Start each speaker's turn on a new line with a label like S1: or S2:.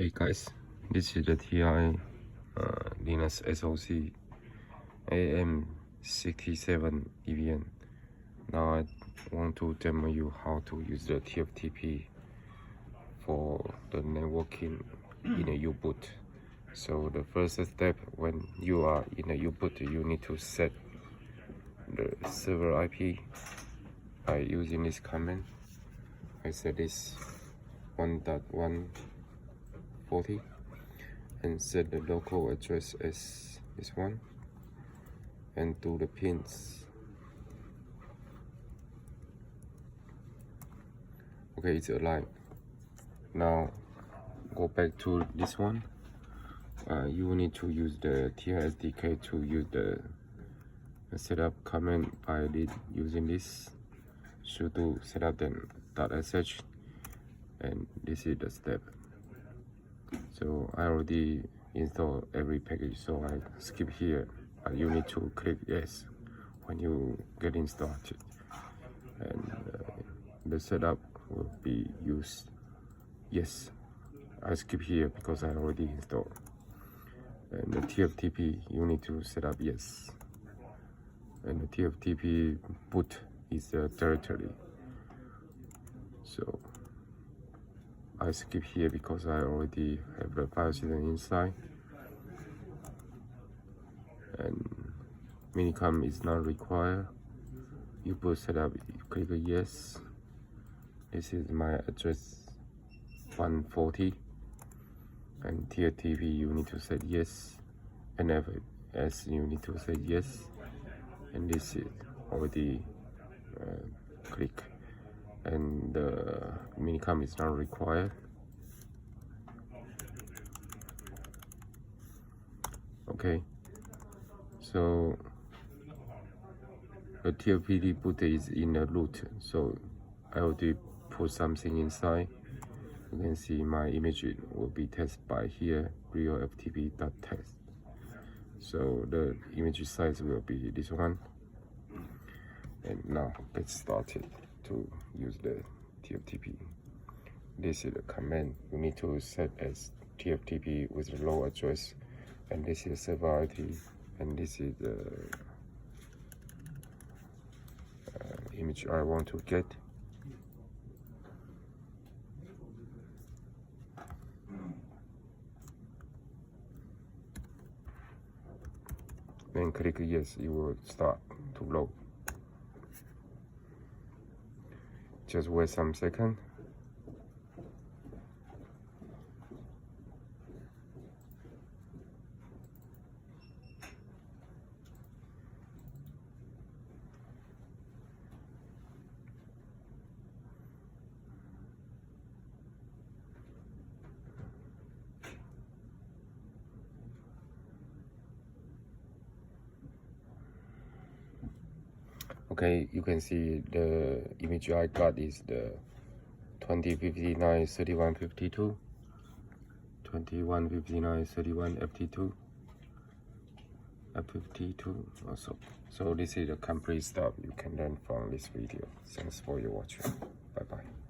S1: Hey guys, this is the TI Linux SoC AM62 UART. Now I want to demo you how to use the TFTP for the networking in a U-boot. So the first step, when you are in a U-boot, you need to set the server IP by using this command. I set this 1.140 and set the local address as this one and do the pins. Okay, it's aligned. Now go back to this one. You need to use the TI SDK to use the setup command by using this sudo setup then .sh, and this is the step. So I already installed every package, so I skip here. You need to click yes when you get started, and the setup will be used. Yes, I skip here because I already installed. And the TFTP you need to set up yes, and the TFTP boot is the directory. So I skip here because I already have the file system inside, and minicom is not required. You put setup, you click yes. This is my address 140, and TFTP you need to say yes, and FS you need to say yes, and this is already click. And the minicom is not required. Okay, so the TFTP boot is in the root, so I already put something inside. You can see my image will be tested by here, Rio FTP.test. So the image size will be this one. And now let's start it to use the TFTP. This is the command you need to set as TFTP with the low address, and this is server IP, and this is the image I want to get. Then click yes, it will start to load. Just wait some second. Okay, you can see the image I got is the 2059 3152, 2159 31 FT2, F52 also. So this is the complete stuff you can learn from this video. Thanks for your watching. Bye bye.